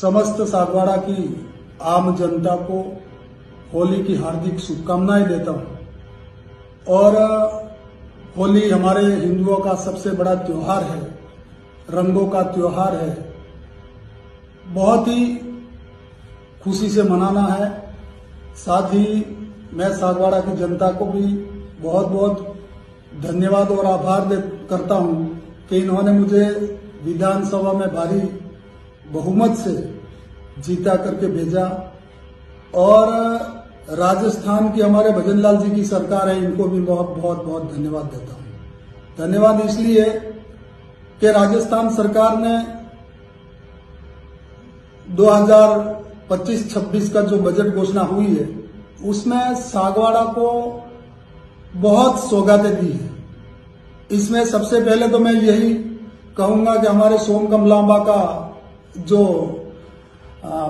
समस्त सागवाड़ा की आम जनता को होली की हार्दिक शुभकामनाएं देता हूं। और होली हमारे हिंदुओं का सबसे बड़ा त्योहार है, रंगों का त्योहार है, बहुत ही खुशी से मनाना है। साथ ही मैं सागवाड़ा की जनता को भी बहुत बहुत धन्यवाद और आभार करता हूं कि इन्होंने मुझे विधानसभा में भारी बहुमत से जीता करके भेजा। और राजस्थान की हमारे भजनलाल जी की सरकार है, इनको भी बहुत बहुत बहुत धन्यवाद देता हूं। धन्यवाद इसलिए कि राजस्थान सरकार ने 2025-26 का जो बजट घोषणा हुई है उसमें सागवाड़ा को बहुत सौगातें दी है। इसमें सबसे पहले तो मैं यही कहूंगा कि हमारे सोमकमलांबा का जो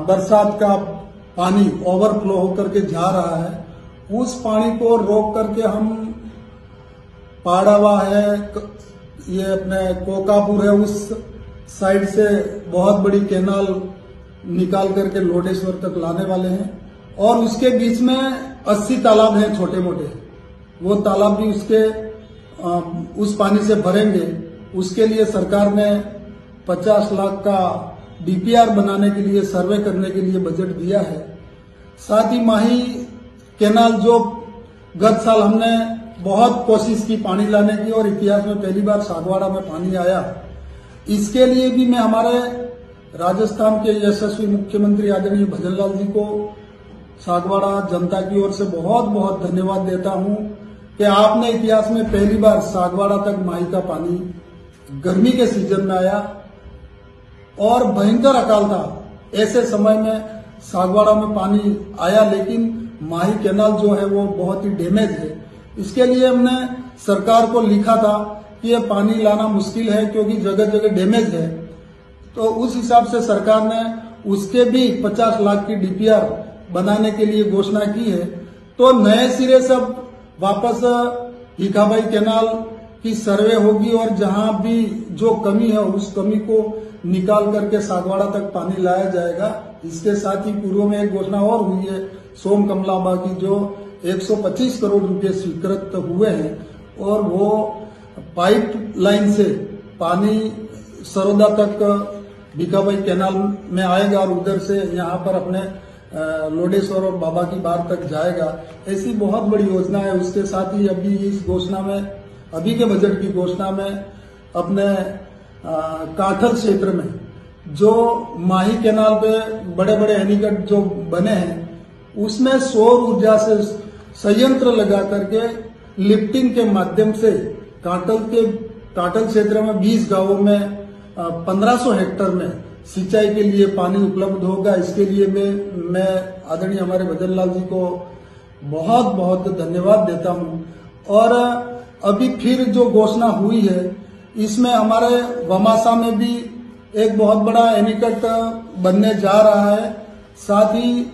बरसात का पानी ओवरफ्लो होकर के जा रहा है, उस पानी को रोक करके हम पाड़ावा है, ये अपने कोकापुर है, उस साइड से बहुत बड़ी कैनाल निकाल करके लोडेश्वर तक लाने वाले हैं। और उसके बीच में 80 तालाब हैं छोटे मोटे, वो तालाब भी उस पानी से भरेंगे। उसके लिए सरकार ने 50 लाख का डीपीआर बनाने के लिए, सर्वे करने के लिए बजट दिया है। साथ ही माही कैनाल जो गत साल हमने बहुत कोशिश की पानी लाने की और इतिहास में पहली बार सागवाड़ा में पानी आया, इसके लिए भी मैं हमारे राजस्थान के यशस्वी मुख्यमंत्री आदरणीय भजनलाल जी को सागवाड़ा जनता की ओर से बहुत बहुत धन्यवाद देता हूं कि आपने इतिहास में पहली बार सागवाड़ा तक माही का पानी गर्मी के सीजन में आया। और भयंकर अकाल था, ऐसे समय में सागवाड़ा में पानी आया, लेकिन माही कैनाल जो है वो बहुत ही डैमेज है। इसके लिए हमने सरकार को लिखा था कि ये पानी लाना मुश्किल है क्योंकि जगह जगह डैमेज है। तो उस हिसाब से सरकार ने उसके भी 50 लाख की डीपीआर बनाने के लिए घोषणा की है। तो नए सिरे से वापस भीखाबाई कैनाल की सर्वे होगी और जहां भी जो कमी है उस कमी को निकाल करके सागवाड़ा तक पानी लाया जाएगा। इसके साथ ही पूर्व में एक घोषणा और हुई है सोमकमलांबा की, जो 125 करोड़ रुपए स्वीकृत हुए हैं और वो पाइप लाइन से पानी सरोदा तक भीखाबाई कैनाल में आएगा और उधर से यहाँ पर अपने लोडेश्वर और बाबा की बार तक जाएगा। ऐसी बहुत बड़ी योजना है। उसके साथ ही अभी इस घोषणा में, अभी के बजट की घोषणा में अपने काठल क्षेत्र में जो माही कैनाल पे बड़े बड़े एनीकट जो बने हैं उसमें सौर ऊर्जा से संयंत्र लगा करके लिफ्टिंग के माध्यम से काठल क्षेत्र में 20 गांवों में 1500 हेक्टेयर में सिंचाई के लिए पानी उपलब्ध होगा। इसके लिए मैं आदरणीय हमारे भजनलाल जी को बहुत बहुत धन्यवाद देता हूं। और अभी फिर जो घोषणा हुई है इसमें हमारे वमासा में भी एक बहुत बड़ा एनीकट बनने जा रहा है। साथ ही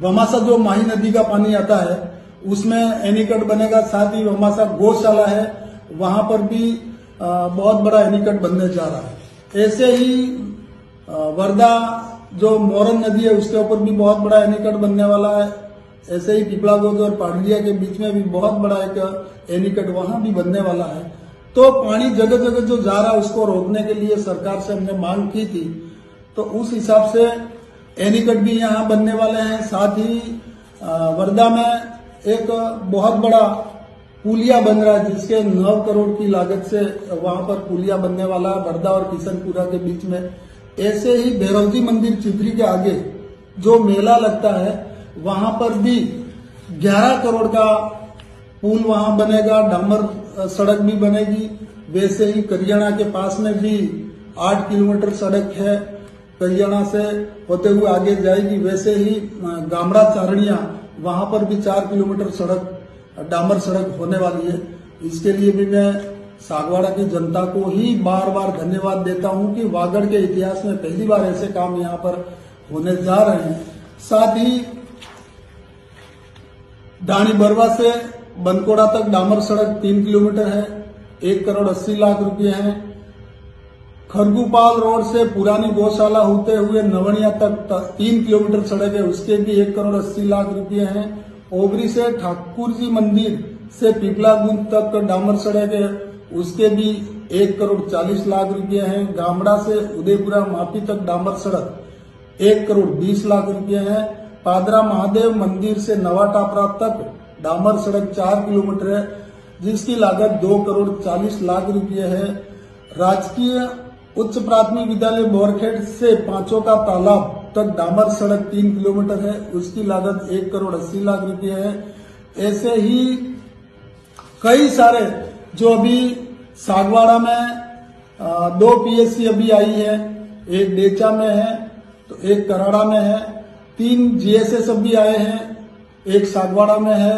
वमासा जो माही नदी का पानी आता है उसमें एनीकट बनेगा। साथ ही वमासा गौशाला है, वहां पर भी बहुत बड़ा एनीकट बनने जा रहा है। ऐसे ही वर्धा जो मोरन नदी है उसके ऊपर भी बहुत बड़ा एनीकट बनने वाला है। ऐसे ही पिपलागोद और पाडलिया के बीच में भी बहुत बड़ा एक एनीकट वहां भी बनने वाला है। तो पानी जगह जगह जो जा रहा है उसको रोकने के लिए सरकार से हमने मांग की थी, तो उस हिसाब से एनीकट भी यहाँ बनने वाले हैं। साथ ही वर्धा में एक बहुत बड़ा पुलिया बन रहा है जिसके 9 करोड़ की लागत से वहां पर पुलिया बनने वाला है वर्धा और किशनपुरा के बीच में। ऐसे ही भैरवजी मंदिर चित्री के आगे जो मेला लगता है वहां पर भी 11 करोड़ का पुल वहां बनेगा, डामर सड़क भी बनेगी। वैसे ही करियाना के पास में भी 8 किलोमीटर सड़क है, करियाना से होते हुए आगे जाएगी। वैसे ही गामड़ा चारणिया वहां पर भी 4 किलोमीटर सड़क डामर सड़क होने वाली है। इसके लिए भी मैं सागवाड़ा की जनता को ही बार बार धन्यवाद देता हूं कि वागड़ के इतिहास में पहली बार ऐसे काम यहां पर होने जा रहे हैं। साथ ही दानी बरवा से बनकोड़ा तक डामर सड़क 3 किलोमीटर है, 1 करोड़ 80 लाख रुपए हैं। खरगूपाल रोड से पुरानी गौशाला होते हुए नवनिया तक 3 किलोमीटर सड़क है, उसके भी 1,80,00,000 हैं। ओबरी से ठाकुर जी मंदिर से पीपलागुंज तक डामर सड़क है, उसके भी 1,40,00,000 हैं। गामड़ा से उदयपुरा मापी तक डामर सड़क 1,20,00,000 है। पादरा महादेव मंदिर से नवा टापरा तक डामर सड़क 4 किलोमीटर है, जिसकी लागत 2,40,00,000 है। राजकीय उच्च प्राथमिक विद्यालय बोरखेड़ से पांचों का तालाब तक डामर सड़क 3 किलोमीटर है, उसकी लागत 1,80,00,000 है। ऐसे ही कई सारे जो अभी सागवाड़ा में 2 PSC अभी आई है, एक डेचा में है तो एक कराड़ा में है। 3 GSS अभी आए हैं, एक सागवाड़ा में है,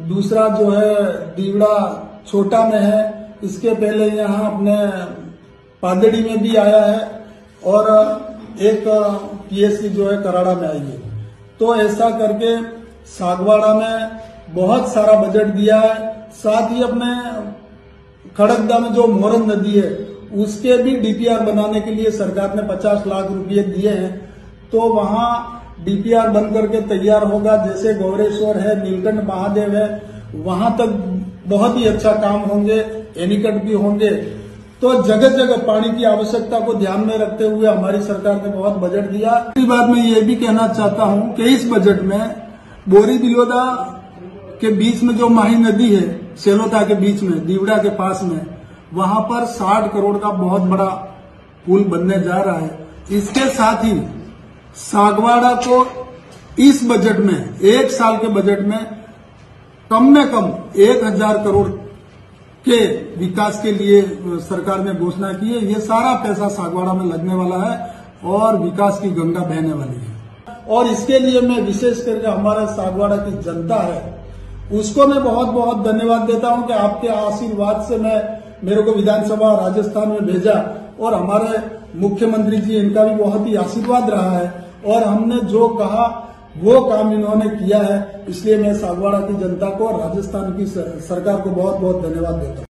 दूसरा जो है दीवड़ा छोटा में है। इसके पहले यहाँ अपने पादड़ी में भी आया है और एक PSC जो है कराड़ा में आई है। तो ऐसा करके सागवाड़ा में बहुत सारा बजट दिया है। साथ ही अपने खड़गदा में जो मोरन नदी है उसके भी DPR बनाने के लिए सरकार ने 50 लाख रुपये दिए हैं। तो वहां DPR बन करके तैयार होगा। जैसे गौरेश्वर है, नीलकंठ महादेव है, वहां तक बहुत ही अच्छा काम होंगे, एनीकट भी होंगे। तो जगह जगह पानी की आवश्यकता को ध्यान में रखते हुए हमारी सरकार ने बहुत बजट दिया। दूसरी बात मैं ये भी कहना चाहता हूं कि इस बजट में बोरी बिलोदा के बीच में जो माही नदी है, सेलोता के बीच में, दीवड़ा के पास में, वहां पर 60 करोड़ का बहुत बड़ा पुल बनने जा रहा है। इसके साथ ही सागवाड़ा को इस बजट में, 1 साल के बजट में कम 1,000 करोड़ के विकास के लिए सरकार ने घोषणा की है। ये सारा पैसा सागवाड़ा में लगने वाला है और विकास की गंगा बहने वाली है। और इसके लिए मैं विशेष करके हमारा सागवाड़ा की जनता है उसको मैं बहुत बहुत धन्यवाद देता हूं कि आपके आशीर्वाद से मेरे को विधानसभा राजस्थान में भेजा और हमारे मुख्यमंत्री जी इनका भी बहुत ही आशीर्वाद रहा है और हमने जो कहा वो काम इन्होंने किया है। इसलिए मैं सागवाड़ा की जनता को और राजस्थान की सरकार को बहुत बहुत धन्यवाद देता हूं।